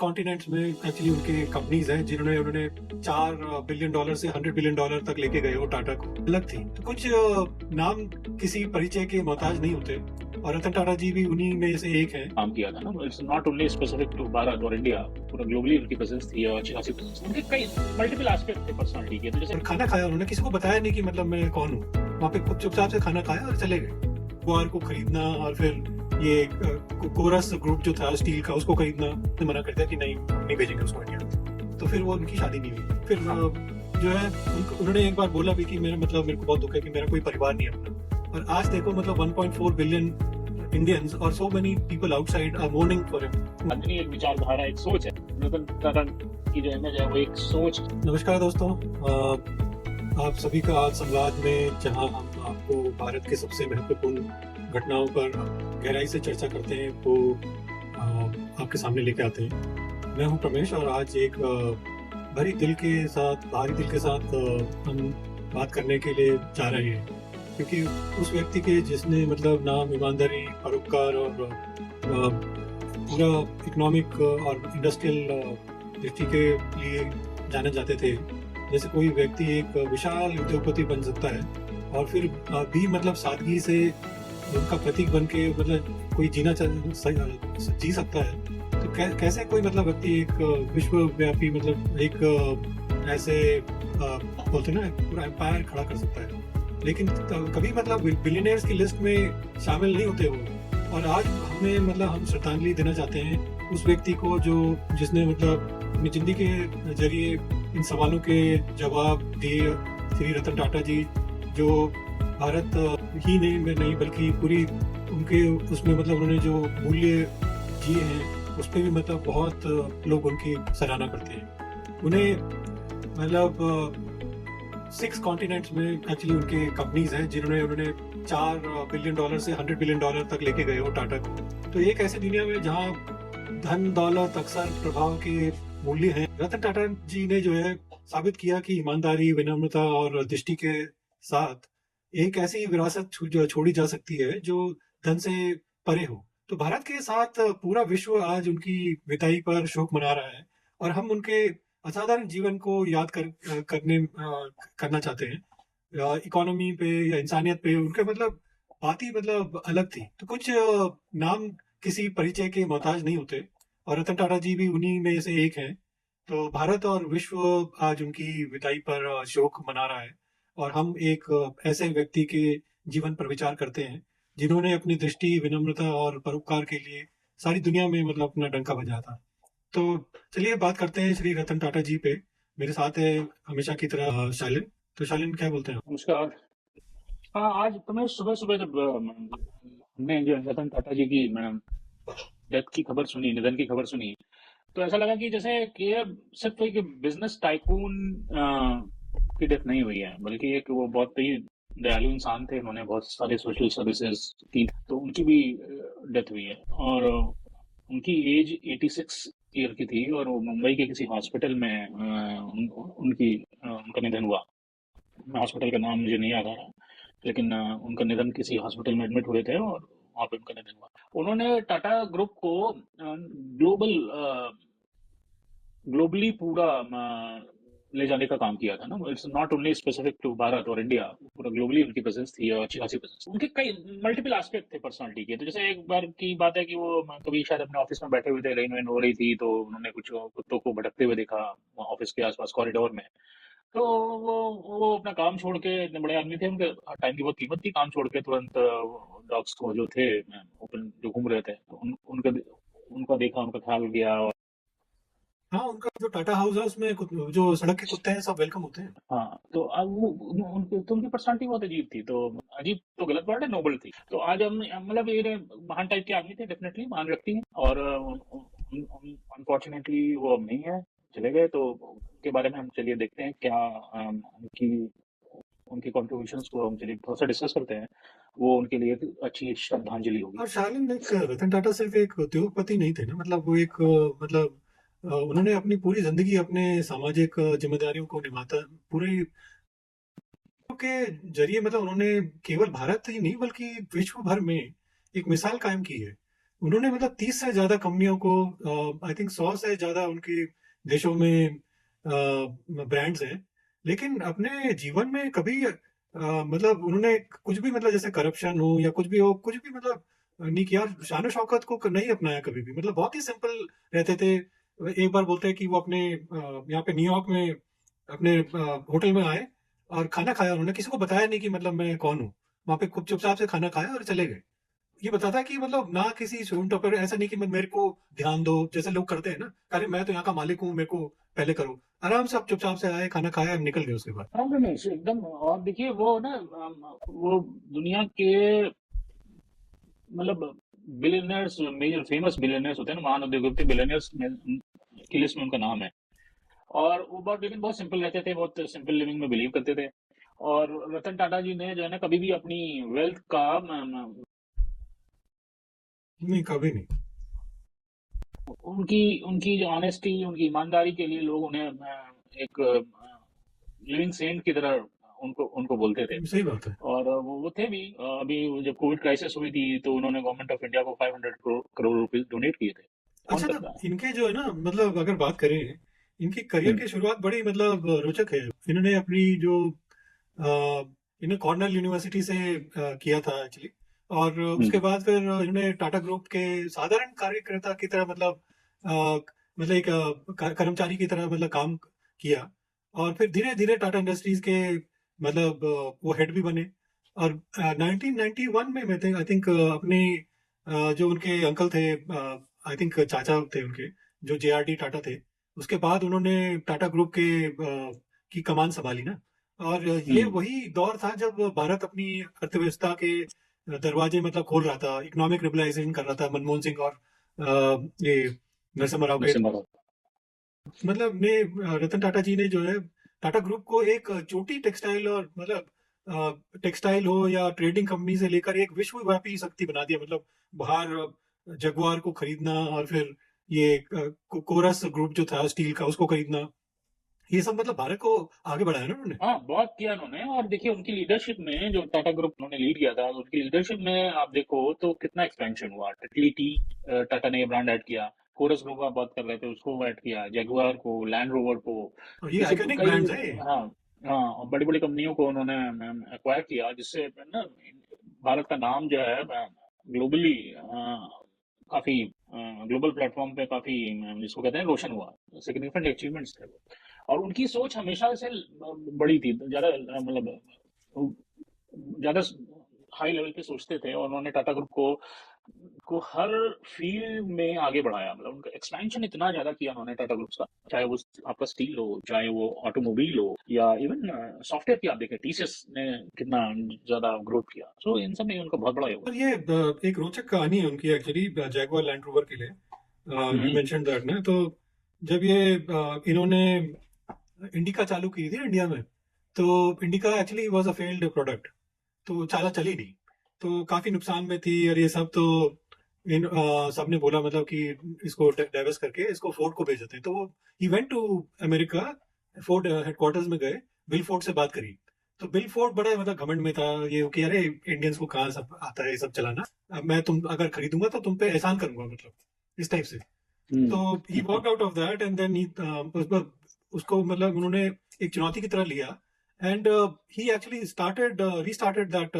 Continents में actually उनके companies हैं जिन्होंने उन्होंने $4 बिलियन से $100 बिलियन तक लेके गए वो टाटा को। अलग थी तो कुछ नाम किसी परिचय के मोहताज नहीं होते और रतन टाटा जी भी उन्हीं में से एक हैं। काम किया था ना, it's not only specific to Bharat और इंडिया, पूरा ग्लोबली उनकी प्रेजेंस थी और अच्छी खासी प्रेजेंस। उनके कई मल्टीपल एस्पेक्ट थे पर्सनालिटी के। तो जैसे और खाना खाया उन्होंने, किसी को बताया नहीं कि मतलब मैं कौन हूँ। वहाँ पे खुद चुपचाप से खाना खाया और चले गए। गुआर को खरीदना और फिर ये कोरस ग्रुप जो था स्टील का उसको खरीदना, ने मना कर दिया कि नहीं भेजेंगे उसको इंडिया। तो फिर वो उनकी शादी नहीं हुई। फिर जो है उन्होंने एक बार बोला भी कि मेरे को बहुत दुख है कि मेरा कोई परिवार नहीं है अपना। और आज देखो मतलब 1.4 बिलियन इंडियंस और so many people outside are mourning for him। आदमी एक विचारधारा, एक सोच है। रतन टाटा की जो इमेज है वो एक सोच। नमस्कार दोस्तों, आप सभी का आज संवाद में, जहां हम आपको भारत के सबसे महत्वपूर्ण घटनाओं पर गहराई से चर्चा करते हैं, वो आपके सामने लेके आते हैं। मैं हूं प्रमेश और आज एक भारी दिल के साथ हम बात करने के लिए जा रहे हैं, क्योंकि उस व्यक्ति के जिसने मतलब नाम ईमानदारी, परोपकार और पूरा इकोनॉमिक और इंडस्ट्रियल दृष्टि के लिए जाने जाते थे। जैसे कोई व्यक्ति एक विशाल उद्योगपति बन सकता है और फिर भी मतलब सादगी से उनका प्रतीक बन के मतलब कोई जी सकता है। तो कैसे कोई मतलब व्यक्ति एक विश्वव्यापी मतलब एक ऐसे बोलते हैं ना पूरा एम्पायर खड़ा कर सकता है, लेकिन कभी मतलब बिलियनियर्स की लिस्ट में शामिल नहीं होते वो। और आज हम श्रद्धांजलि देना चाहते हैं उस व्यक्ति को जिसने मतलब अपनी जिंदगी के जरिए इन सवालों के जवाब दिए। श्री रतन टाटा जी, जो भारत ही नहीं बल्कि पूरी उनके उसमें मतलब उन्होंने जो मूल्य जिए हैं उस पर भी मतलब बहुत लोग उनकी सराहना करते हैं। उन्हें मतलब 6 कॉन्टिनेंट्स में एक्चुअली उनके कंपनीज हैं जिन्होंने उन्होंने $4 बिलियन से $100 बिलियन तक लेके गए वो टाटा को। तो एक ऐसी दुनिया में जहाँ धन दौलत अक्सर प्रभाव के मूल्य हैं, रतन टाटा जी ने जो है साबित किया कि ईमानदारी, विनम्रता और दृष्टि के साथ एक ऐसी विरासत छोड़ी जा सकती है जो धन से परे हो। तो भारत के साथ पूरा विश्व आज उनकी विदाई पर शोक मना रहा है और हम उनके असाधारण जीवन को याद करना चाहते हैं। इकोनॉमी पे या इंसानियत पे उनके मतलब बात ही मतलब अलग थी। तो कुछ नाम किसी परिचय के मोहताज नहीं होते और रतन टाटा जी भी उन्हीं में से एक हैं। तो भारत और विश्व आज उनकी विदाई पर शोक मना रहा है और हम एक ऐसे व्यक्ति के जीवन पर विचार करते हैं जिन्होंने अपनी दृष्टि, विनम्रता और परोपकार के लिए सारी दुनिया में मतलब अपना डंका बजाया था। तो चलिए बात करते हैं श्री रतन टाटा जी पे। मेरे साथ है हमेशा की तरह शालिन। तो शालिन, क्या बोलते हैं? नमस्कार। हाँ, आज तो मैं सुबह सुबह जब हमने जो रतन टाटा जी की डेथ की खबर सुनी, निधन की खबर सुनी, तो ऐसा लगा कि जैसे कि ये सिर्फ एक बिजनेस टाइकून की डेथ नहीं हुई है, बल्कि एक वो बहुत ही दयालु इंसान थे। उन्होंने बहुत सारे सोशल सर्विसेज की, तो उनकी भी डेथ हुई है। और उनकी एज 86 ईयर की थी और वो मुंबई के किसी हॉस्पिटल में उनका निधन हुआ। हॉस्पिटल का नाम मुझे नहीं याद आ रहा, लेकिन उनका निधन किसी हॉस्पिटल में एडमिट हुए थे और वहाँ पे उनका निधन हुआ। उन्होंने टाटा ग्रुप को ग्लोबली पूरा ले जाने का काम किया था ना। It's not only specific to Bharat और इंडिया, पूरा ग्लोबली उनकी प्रेजेंस थी और अच्छी खासी प्रेजेंस। उनके कई मल्टीपल एस्पेक्ट थे पर्सनालिटी के। तो जैसे एक बार की बात है कि वो कभी शायद अपने ऑफिस में बैठे हुए थे, रेन वेन हो रही थी, तो उन्होंने कुछ कुत्तों को भटकते हुए देखा ऑफिस के आसपास कॉरिडोर में। तो वो अपना काम छोड़ के, इतने बड़े आदमी थे, उनके टाइम की बहुत कीमत थी, काम छोड़ के तुरंत डॉग्स को जो थे ओपन जो घूम रहे थे, तो उनका देखा, उनका ख्याल किया। हाँ, उनका जो टाटा हाउस है उसमें जो सड़क के कुत्ते हैं सब वेलकम होते हैं। हाँ, तो अब उनकी पर्सनालिटी बहुत अजीब थी। तो अजीब तो गलत वर्ड है, नोबल थी। तो आज हम मतलब ये महान टाइप के आदमी थे, डेफिनेटली महान व्यक्ति हैं। और अनफॉर्चुनेटली वो अब नहीं है, चले गए। तो उनके बारे में हम चलिए देखते हैं क्या उनकी उनकी कॉन्ट्रीब्यूशंस को हम चलिए थोड़ा सा डिस्कस करते हैं। वो उनके लिए एक अच्छी श्रद्धांजलि होगी। और शालिन, एक रतन टाटा सिर्फ एक उद्योगपति नहीं थे ना, मतलब वो एक उन्होंने अपनी पूरी जिंदगी अपने सामाजिक जिम्मेदारियों को निभाता पूरे के जरिए मतलब उन्होंने केवल भारत ही नहीं बल्कि विश्व भर में एक मिसाल कायम की है। उन्होंने मतलब 30 से ज़्यादा कंपनियों को, आई थिंक 100 से ज़्यादा उनके देशों में ब्रांड्स हैं, लेकिन अपने जीवन में कभी मतलब उन्होंने कुछ भी मतलब जैसे करप्शन हो या कुछ भी हो, कुछ भी मतलब नहीं किया। शान शौकत को नहीं अपनाया कभी भी, मतलब बहुत ही सिंपल रहते थे। एक बार बोलते हैं कि वो अपने यहाँ पे न्यूयॉर्क में अपने होटल में आए और खाना खाया, उन्होंने किसी को बताया नहीं कि मतलब मैं कौन हूँ। वहाँ पे खूब चुपचाप से खाना खाया और चले गए। ये बताता है कि मतलब ना किसी शोन टॉपर, ऐसा नहीं कि मेरे को ध्यान दो जैसे लोग करते हैं ना, अरे मैं तो यहाँ का मालिक हूँ, मेरे को पहले करो। आराम से आप चुपचाप से आए, खाना खाया, निकल गए उसके बाद। हाँ रमेश एकदम। और देखिए वो ना वो दुनिया के मतलब बिलियनर्स, मेजर फेमस बिलियनर्स होते हैं ना, महान उद्योगपति बिलियनर्स की लिस्ट में उनका नाम है। और वो बहुत, लेकिन बहुत सिंपल रहते थे, बहुत सिंपल लिविंग में बिलीव करते थे। और रतन टाटा जी ने जो है ना कभी भी अपनी वेल्थ का नहीं, कभी नहीं। उनकी उनकी जो ऑनेस्टी, उनकी ईमानदारी के लिए लोग उन्हें एक लिविंग सेंट की तरह उनको उनको बोलते थे। सही बात है। और वो थे भी। अभी जब कोविड क्राइसिस हुई थी तो उन्होंने गवर्नमेंट ऑफ इंडिया को 500 करोड़ रुपए डोनेट किए थे। कौन अच्छा, करता है? इनके जो है ना, मतलब अगर बात करें, इनकी करियर हम्म। की शुरुआत बड़ी मतलब रोचक है। इन्होंने अपनी जो अ, इन्हें कॉर्नेल यूनिवर्सिटी से किया था एक्चुअली। और उसके हम्म। बाद फिर इन्होंने टाटा ग्रुप के साधारण कार्यकर्ता की तरह मतलब मतलब एक कर्मचारी की तरह मतलब काम किया। और फिर धीरे धीरे टाटा इंडस्ट्रीज के मतलब वो हेड भी बने। और 1991 में मैं आई थिंक अपने जो उनके अंकल थे, आई थिंक चाचा थे उनके, जो JRD टाटा थे, उसके बाद उन्होंने टाटा ग्रुप के की कमान संभाली ना। और ये हम्म। वही दौर था जब भारत अपनी अर्थव्यवस्था के दरवाजे मतलब खोल रहा था, इकोनॉमिक लिबरलाइजेशन कर रहा था मनमोहन सिंह और ये नरसिम्हा राव के नरसिम्हा राव। मतलब ने रतन टाटा जी ने जो है टाटा ग्रुप को एक छोटी टेक्सटाइल और मतलब टेक्सटाइल हो या ट्रेडिंग कंपनी से लेकर एक विश्वव्यापी शक्ति बना दिया। मतलब बाहर जगुआर को खरीदना और फिर ये कोरस ग्रुप जो था स्टील का, उसको खरीदना, ये सब मतलब भारत को आगे बढ़ाया ना उन्होंने। हाँ बहुत किया उन्होंने। और देखिए उनकी लीडरशिप में, जो टाटा ग्रुप उन्होंने लीड किया था, उनकी लीडरशिप में आप देखो तो कितना एक्सपेंशन हुआ। टिटली टी टाटा ने ये ब्रांड ऐड किया। कोरस ग्रुप आप बात कर रहे थे, उसको ऐड किया, जगुआर को, लैंड रोवर को। और ये ऐसे आइकॉनिक कई। ब्रांड्स है ये। हाँ। हाँ बड़ी बड़ी कंपनियों को उन्होंने एक्वायर किया, जिससे ना भारत का नाम जो है ग्लोबली काफी ग्लोबल प्लेटफॉर्म पे काफी जिसको कहते हैं रोशन हुआ। सिग्निफिकेंट अचीवमेंट्स थे वो। और उनकी सोच हमेशा से बड़ी थी, ज्यादा मतलब ज्यादा हाई लेवल पे सोचते थे। और उन्होंने टाटा ग्रुप को हर फील्ड में आगे बढ़ाया। मतलब उनका एक्सपेंशन इतना ज्यादा किया उन्होंने टाटा ग्रुप का, चाहे वो आपका स्टील हो, चाहे वो ऑटोमोबाइल हो, या इवन सॉफ्टवेयर की आप देखें, टीसीएस ने कितना ज्यादा ग्रोथ किया। सो इन सब में उनका बहुत बड़ा और योगदान ये एक रोचक कहानी है उनकी एक्चुअली, जैगुआर लैंड रोवर के लिए। है। यू मेंशन दैट ना, तो जब ये इन्होंने इंडिका चालू की थी इंडिया में, तो indica actually was a failed product, तो ज़्यादा चली नहीं, तो काफ़ी नुकसान में थी और ये सब। तो सब ने बोला मतलब कि इसको डाइवर्स करके इसको फोर्ड को भेज देते हैं। तो वो he went to America, Ford headquarters में गए, बिल फोर्ड से बात करी। तो बिल फोर्ड बड़ा मतलब घमंड में था ये कि अरे इंडियंस को कहाँ सब आता है ये सब चलाना, अब मैं तुम अगर खरीदूंगा तो तुम पे एहसान करूंगा, मतलब इस टाइप से। तो he walk out of that and then he उसको मतलब उन्होंने एक चुनौती की तरह लिया। And he actually started restarted that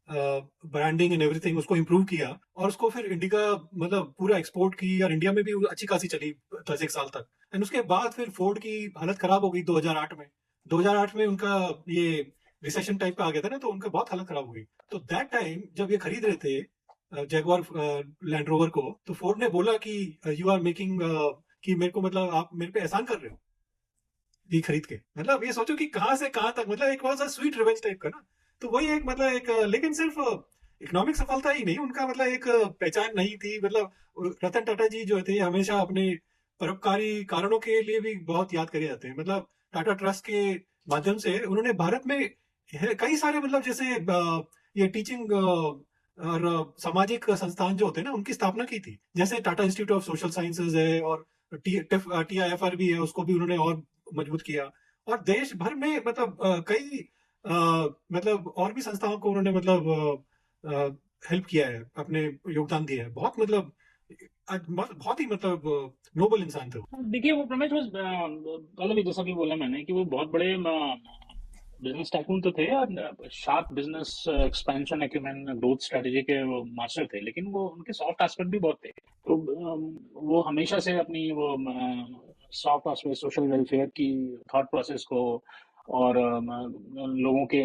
branding and everything, उसको इम्प्रूव किया। और उसको फिर इंडिका मतलब पूरा एक्सपोर्ट की और इंडिया में भी वो अच्छी खासी चली 10 एक साल तक। एंड उसके बाद फिर फोर्ड की हालत खराब हो गई 2008 में। 2008 में उनका ये रिसेशन टाइप का आ गया था ना, तो उनका बहुत हालत खराब हो गई। तो दैट टाइम जब ये खरीद रहे थे जैगवार लैंड रोवर को, तो फोर्ड ने बोला कि यू आर मेकिंग कि मेरे को मतलब आप मेरे पे एहसान कर रहे हो ये खरीद के। मतलब ये सोचो कि कहाँ से कहाँ तक, मतलब एक बहुत सा स्वीट रिवेंज टाइप का ना। तो वही एक मतलब एक लेकिन सिर्फ इकोनॉमिक सफलता ही नहीं, उनका मतलब एक पहचान नहीं थी। मतलब रतन टाटा जी जो थे हमेशा अपने परोपकारी कारणों के लिए भी बहुत याद करे जाते हैं। मतलब टाटा ट्रस्ट के माध्यम से उन्होंने भारत में कई सारे मतलब जैसे ये टीचिंग और सामाजिक संस्थान जो होते हैं ना, उनकी स्थापना की थी। जैसे Tata institute of social sciences है, और TIFR भी है, उसको भी उन्होंने और मजबूत किया। और देश भर में मतलब कई मतलब और भी संस्थाओं को उन्होंने मतलब हेल्प किया है, अपने योगदान दिया है, बहुत मतलब बहुत ही मतलब नोबल इंसान थे वो। देखिए वो रमेश बस मतलब जैसा भी बोला मैंने कि वो बहुत बड़े बिजनेस टाइकून तो थे और sharp business expansion acumen growth strategy के वो मास्टर थे, लेकिन वो उनके सॉफ्ट एस्पेक्ट भी बहुत थे। तो वो हमेशा से अपनी वो सॉफ्ट एस्पेक्ट, सोशल वेलफेयर की थॉट प्रोसेस को और लोगों के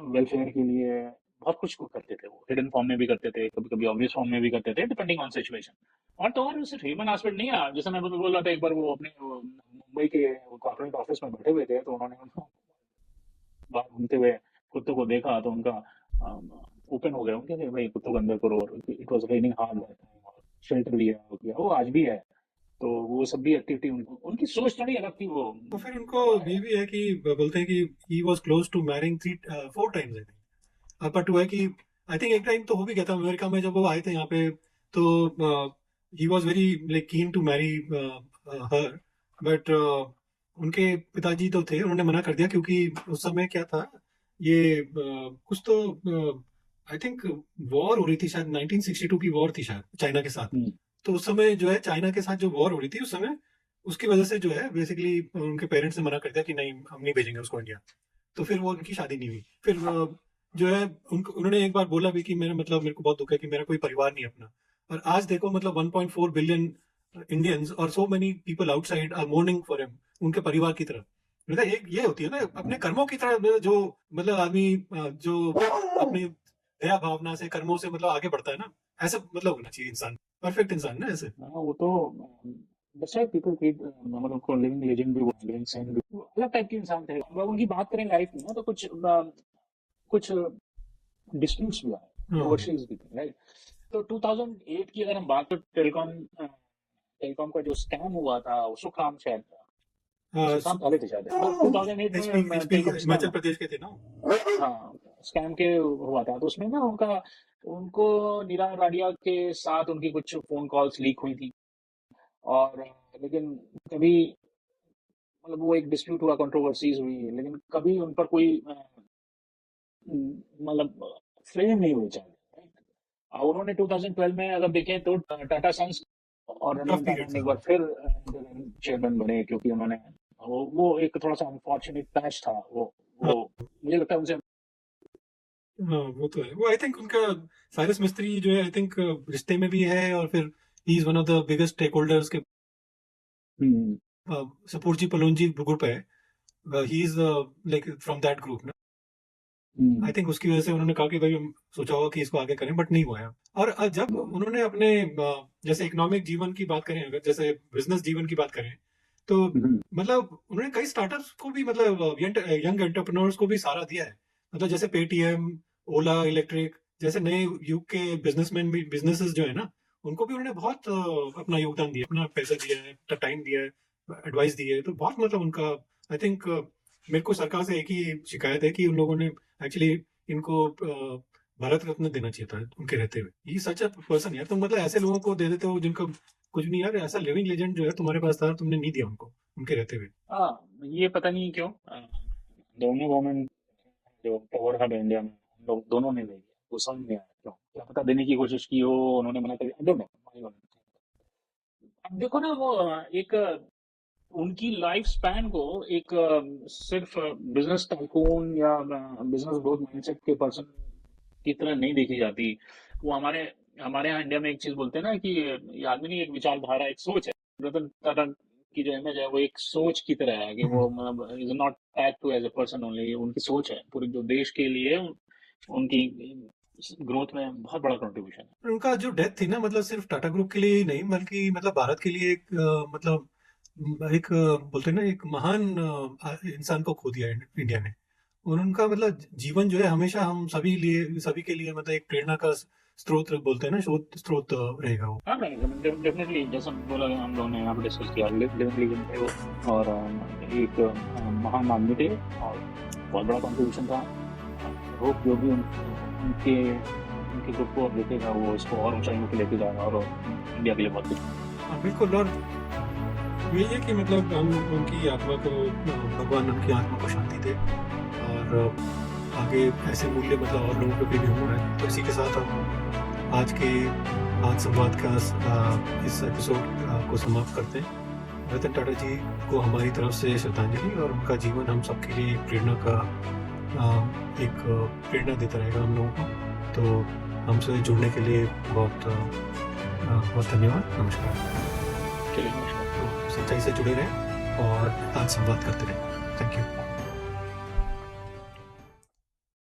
वेलफेयर के लिए बहुत कुछ को करते थे। वो हिडन फॉर्म में भी करते थे, कभी कभी ऑब्वियस फॉर्म में भी करते थे, डिपेंडिंग ऑन सिचुएशन। और तो और सिर्फ ह्यूमन एस्पेक्ट नहीं है, जैसे मैं बोल रहा था, एक बार वो अपने मुंबई के कॉर्पोरेट ऑफिस में बैठे हुए थे, तो उन्होंने उनको बाहर घूमते हुए कुत्तों को देखा, तो उनका ओपन हो गया उनके कि भाई कुत्तों को अंदर करो। और it was raining hard that time, और शेल्टर दिया वो किया, वो आज भी है। तो वो सब भी एक्टिविटी उनको, उनकी सोच थोड़ी अलग थी वो। तो फिर उनको ये भी है कि बोलते हैं कि he was close to marrying 4 times I think. But वो है कि आई थिंक एक टाइम तो हो भी गया था अमेरिका में जब वो आए थे यहाँ पे, तो he was very like keen to marry her. But उनके पिताजी तो थे, उन्होंने मना कर दिया क्योंकि उस समय क्या था, ये कुछ तो आई थिंक वॉर हो रही थी शायद, 1962 की वॉर थी शायद चाइना के साथ। हम्म, तो उस समय जो है चाइना के साथ जो वॉर हो रही थी उस समय, उसकी वजह से जो है बेसिकली उनके पेरेंट्स ने मना कर दिया कि नहीं हम नहीं भेजेंगे उसको इंडिया। तो फिर वो उनकी शादी नहीं हुई। फिर जो है उन्होंने एक बार बोला भी कि मेरा मतलब मेरे को बहुत दुख है कि मेरा कोई परिवार नहीं अपना। और आज देखो मतलब 1.4 बिलियन इंडियंस और so many people outside are mourning for him, उनके परिवार की तरफ। मतलब एक ये होती है ना अपने कर्मों की तरह, जो मतलब आदमी जो अपनी दया भावना से कर्मों से मतलब आगे बढ़ता है ना, ऐसा मतलब होना चाहिए इंसान, परफेक्ट इंसान ना ऐसे। हाँ, वो तो दैट्स व्हाई पीपल ट्रीट मतलब उनको लिविंग लेजेंड भी, लिविंग सेंट भी, वो अलग टाइप के इंसान थे। अब उनकी बात करें लाइफ में ना, तो कुछ डिस्प्यूट्स भी आए, हाँ ओवरसीज भी थे, राइट। तो 2008 की अगर हम बात करें, टेलीकॉम का जो स्कैम हुआ था, वो सुखराम शायद था, हाँ। सुखराम पहले थे शायद, 2008 एचपी में एचपी टेलीकॉम स्कैम हिमाचल हुआ। प्रदेश के थे ना। हाँ, स्कैम के हुआ था, तो उसमें ना उनको नीरव राडिया के साथ उनकी कुछ फोन कॉल्स लीक हुई थी। और लेकिन कभी मतलब वो एक डिस्प्यूट हुआ, कंट्रोवर्सीज हुई, लेकिन कभी उन पर कोई मतलब फ्रेम नहीं हुई चाहिए। उन्होंने 2012 में अगर देखें तो टाटा सन्स और टफ रतन टाटा पीरियड ने था। एक बार फिर चेयरमैन बने, क्योंकि उन्होंने वो एक थोड़ा सा अनफॉर्चुनेट पैच था हाँ। वो मुझे लगता है उनसे। हाँ वो तो है, वो आई थिंक उनका साइरस मिस्त्री जो है आई थिंक रिश्ते में भी है, और फिर he is one of the biggest stake holders के। हम्म, सपूरजी पलोनजी ग्रुप है, he is like from that group ना। आई हम्म, थिंक उसकी वजह से उन्होंने कहा कि भाई हम सोचा होगा कि इसको आगे करें, बट नहीं हुआ है। और जब उन्होंने अपने जैसे इकोनॉमिक जीवन की बात करें, अगर जैसे बिजनेस जीवन की बात करें, तो हम्म, मतलब उन्होंने कई स्टार्टअप्स को भी मतलब यंग एंटरप्रेन्योर्स को भी सहारा दिया है। मतलब जैसे पेटीएम, ओला इलेक्ट्रिक जैसे नए युग के बिजनेसमैन भी, बिजनेसेस जो है ना, उनको भी उन्होंने बहुत अपना योगदान दिया, अपना पैसा दिया है, टाइम दिया है, एडवाइस दी है। तो बहुत मतलब उनका आई थिंक मेरे को सरकार से एक ही शिकायत है कि उन लोगों ने एक्चुअली इनको भारत रत्न देना चाहिए था उनके रहते हुए। ये सच पर्सन यार, तुम मतलब ऐसे लोगों को दे देते हो जिनका कुछ नहीं यार, ऐसा लिविंग लेजेंड जो है तुम्हारे पास था, तुमने नहीं दिया उनको उनके रहते हुए। हाँ, ये पता नहीं क्यों दोनों गवर्नमेंट जो पावर हब है इंडिया में, हम लोग दोनों ने नहीं दिया, वो समझ नहीं आया क्यों। क्या पता देने की कोशिश की हो, उन्होंने मना कर दिया, I don't know। अब देखो ना वो एक उनकी लाइफ स्पैन को एक सिर्फ बिजनेस टाइकून या बिजनेस ग्रोथ माइंडसेट के पर्सन की तरह नहीं देखी जाती। वो हमारे हमारे यहाँ इंडिया में एक चीज बोलते हैं ना कि ये आदमी नहीं, एक विचारधारा, एक सोच है। रतन टाटा की जो इमेज है वो एक सोच की तरह है, कि वो मतलब is not tag to as a person only, उनकी सोच है पूरे जो देश के लिए उनकी ग्रोथ में बहुत बड़ा कंट्रीब्यूशन है। उनका जो डेथ थी ना, मतलब सिर्फ टाटा ग्रुप के लिए ही नहीं बल्कि मतलब भारत के लिए एक मतलब एक बोलते हैं ना एक महान इंसान को खो दिया है इंडिया ने। और उनका मतलब जीवन जो है हमेशा हम सभी के लिए मतलब एक प्रेरणा का स्रोत बोलते हैं ना, स्रोत रहेगा वो। हाँ, डेफिनेटली, जैसा बोला हम लोगों ने यहाँ पे डिस्कस किया, लिविंग लीजेंड थे वो। और एक महान आदमी थे, और बहुत बड़ा कंट्रीब्यूशन था। होप जो भी उनके उनके ग्रुप को अब देखेगा, वो इसको और ऊंचाइयों पे लेके जाएगा, और इंडिया के लिए बहुत कुछ। हाँ बिल्कुल। और यही है कि मतलब हम उनकी आत्मा को भगवान उनकी आत्मा को शांति दे, और आगे ऐसे मूल्य मतलब और लोगों को भी हो रहा है। तो इसी के साथ हम आज संवाद का इस एपिसोड को समाप्त करते हैं। रतन टाटा जी को हमारी तरफ से श्रद्धांजलि, और उनका जीवन हम सबके लिए एक प्रेरणा देता रहेगा हम लोगों को। तो हमसे जुड़ने के लिए बहुत बहुत धन्यवाद। नमस्कार। चलिए, नमस्कार। तो सच्चाई से जुड़े रहें और आज संवाद करते रहें। Thank you.